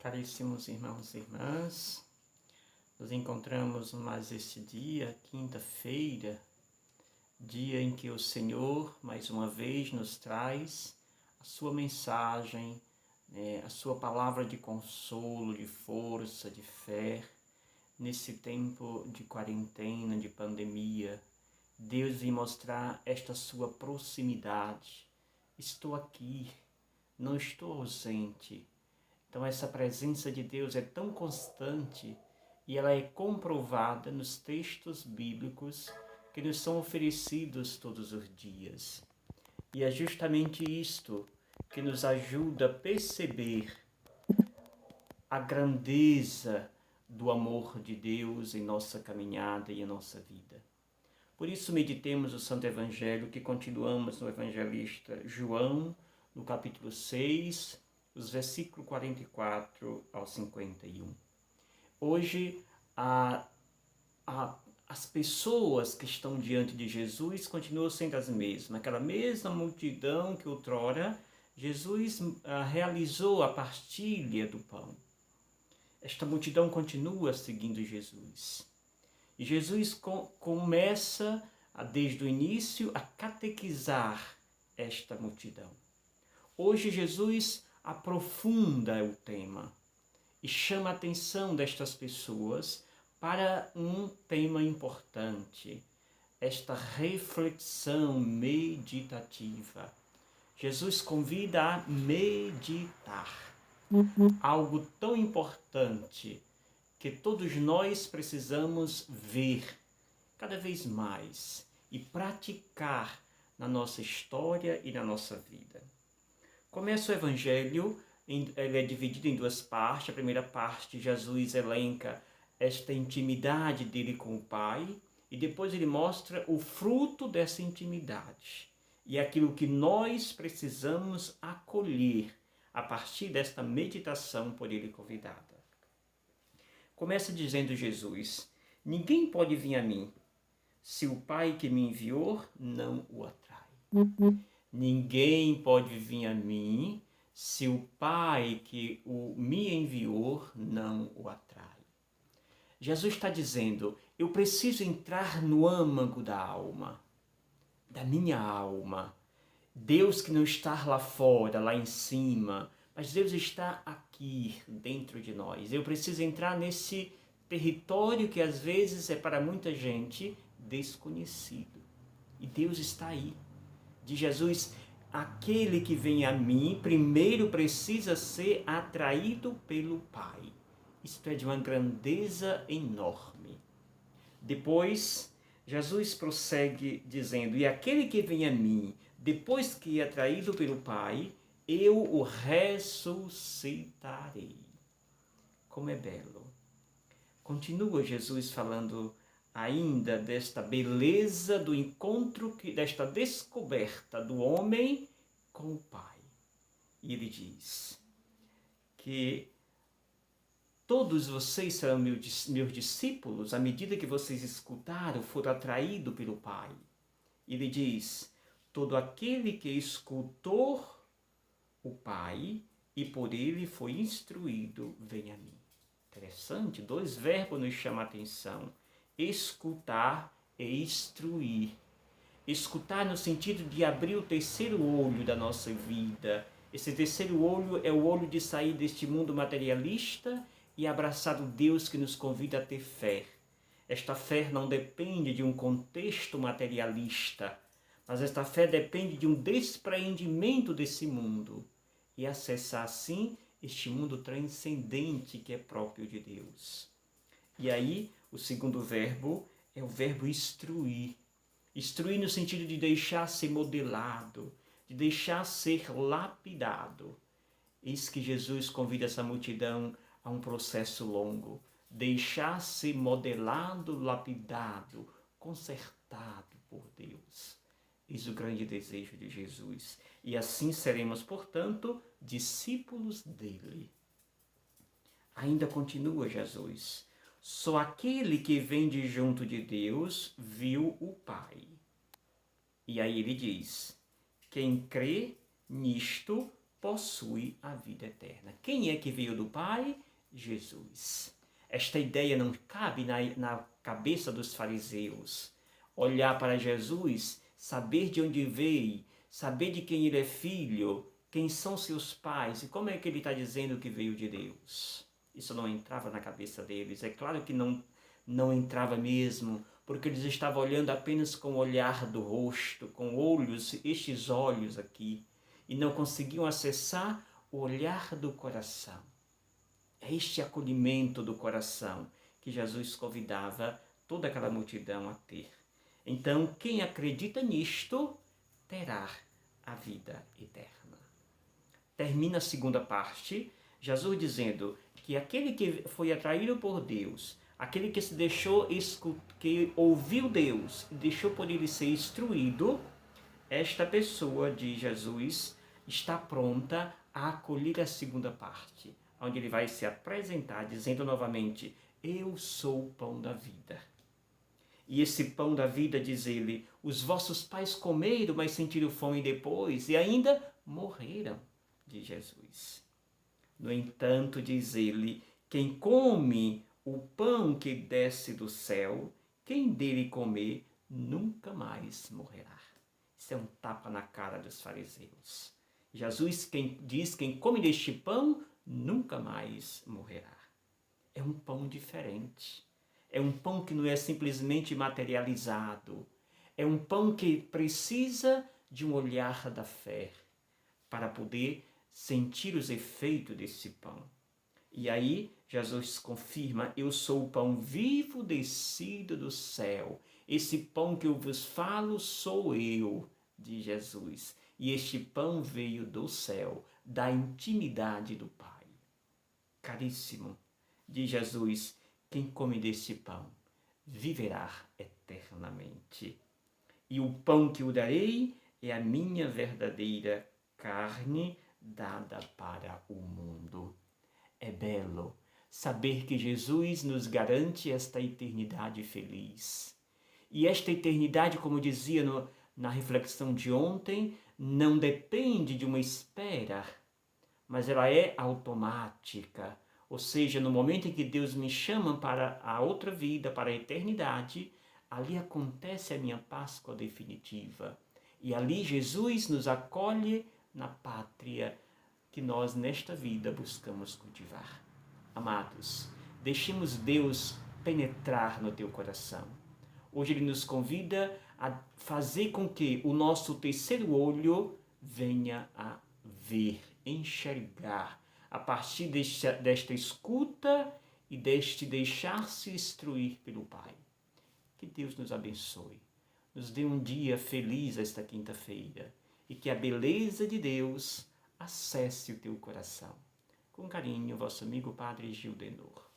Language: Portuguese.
Caríssimos irmãos e irmãs, nos encontramos mais este dia, quinta-feira, dia em que o Senhor, mais uma vez, nos traz a sua mensagem, a sua palavra de consolo, de força, de fé, nesse tempo de quarentena, de pandemia. Deus vem mostrar esta sua proximidade. Estou aqui, não estou ausente. Então essa presença de Deus é tão constante e ela é comprovada nos textos bíblicos que nos são oferecidos todos os dias. E é justamente isto que nos ajuda a perceber a grandeza do amor de Deus em nossa caminhada e em nossa vida. Por isso meditemos o Santo Evangelho, que continuamos no evangelista João, no capítulo 6, os versículos 44 ao 51. Hoje, as pessoas que estão diante de Jesus continuam sendo as mesmas. Aquela mesma multidão que outrora Jesus realizou a partilha do pão. Esta multidão continua seguindo Jesus. E Jesus começa, desde o início, a catequizar esta multidão. Hoje Jesus aprofunda o tema e chama a atenção destas pessoas para um tema importante, esta reflexão meditativa. Jesus convida a meditar, algo tão importante que todos nós precisamos ver cada vez mais e praticar na nossa história e na nossa vida. Começa o Evangelho, ele é dividido em duas partes. A primeira parte, Jesus elenca esta intimidade dele com o Pai, e depois ele mostra o fruto dessa intimidade e aquilo que nós precisamos acolher a partir desta meditação por ele convidada. Começa dizendo Jesus: ninguém pode vir a mim se o Pai que me enviou não o atrai. Ninguém pode vir a mim se o Pai que me enviou não o atrai. Jesus está dizendo: eu preciso entrar no âmago da alma, da minha alma. Deus que não está lá fora, lá em cima, mas Deus está aqui dentro de nós. Eu preciso entrar nesse território que às vezes é para muita gente desconhecido. E Deus está aí. De Jesus, aquele que vem a mim, primeiro precisa ser atraído pelo Pai. Isto é de uma grandeza enorme. Depois, Jesus prossegue dizendo: e aquele que vem a mim, depois que é atraído pelo Pai, eu o ressuscitarei. Como é belo. Continua Jesus falando ainda desta beleza do encontro, desta descoberta do homem com o Pai. E ele diz que todos vocês serão meus discípulos à medida que vocês escutaram, foram atraídos pelo Pai. Ele diz: todo aquele que escutou o Pai e por ele foi instruído, vem a mim. Interessante, dois verbos nos chamam a atenção: escutar e instruir. Escutar no sentido de abrir o terceiro olho da nossa vida. Esse terceiro olho é o olho de sair deste mundo materialista e abraçar o Deus que nos convida a ter fé. Esta fé não depende de um contexto materialista, mas esta fé depende de um despreendimento desse mundo e acessar assim este mundo transcendente que é próprio de Deus. E aí, o segundo verbo é o verbo instruir. Instruir no sentido de deixar ser modelado, de deixar ser lapidado. Eis que Jesus convida essa multidão a um processo longo. Deixar ser modelado, lapidado, consertado por Deus. Eis o grande desejo de Jesus. E assim seremos, portanto, discípulos dele. Ainda continua Jesus: só aquele que vem de junto de Deus viu o Pai. E aí ele diz: quem crê nisto possui a vida eterna. Quem é que veio do Pai? Jesus. Esta ideia não cabe na cabeça dos fariseus. Olhar para Jesus, saber de onde veio, saber de quem ele é filho, quem são seus pais e como é que ele está dizendo que veio de Deus. Isso não entrava na cabeça deles. É claro que não entrava mesmo, porque eles estavam olhando apenas com o olhar do rosto, com olhos, estes olhos aqui, e não conseguiam acessar o olhar do coração. É este acolhimento do coração que Jesus convidava toda aquela multidão a ter. Então, quem acredita nisto, terá a vida eterna. Termina a segunda parte, Jesus dizendo que aquele que foi atraído por Deus, aquele que se deixou, que ouviu Deus e deixou por ele ser instruído, esta pessoa de Jesus está pronta a acolher a segunda parte, onde ele vai se apresentar dizendo novamente: eu sou o pão da vida. E esse pão da vida, diz ele, os vossos pais comeram, mas sentiram fome depois e ainda morreram, diz Jesus. No entanto, diz ele, quem come o pão que desce do céu, quem dele comer, nunca mais morrerá. Isso é um tapa na cara dos fariseus. Jesus diz, quem come deste pão, nunca mais morrerá. É um pão diferente. É um pão que não é simplesmente materializado. É um pão que precisa de um olhar da fé para poder sentir os efeitos desse pão. E aí Jesus confirma: eu sou o pão vivo descido do céu. Esse pão que eu vos falo sou eu, diz Jesus. E este pão veio do céu, da intimidade do Pai. Caríssimo, diz Jesus, quem come deste pão viverá eternamente. E o pão que eu darei é a minha verdadeira carne dada para o mundo. É belo saber que Jesus nos garante esta eternidade feliz. E esta eternidade, como dizia na reflexão de ontem, não depende de uma espera, mas ela é automática. Ou seja, no momento em que Deus me chama para a outra vida, para a eternidade, ali acontece a minha Páscoa definitiva. E ali Jesus nos acolhe na pátria que nós nesta vida buscamos cultivar. Amados, deixemos Deus penetrar no teu coração. Hoje Ele nos convida a fazer com que o nosso terceiro olho venha a ver, enxergar, a partir desta escuta e deste deixar-se instruir pelo Pai. Que Deus nos abençoe, nos dê um dia feliz esta quinta-feira e que a beleza de Deus acesse o teu coração. Com carinho, vosso amigo Padre Gildenor.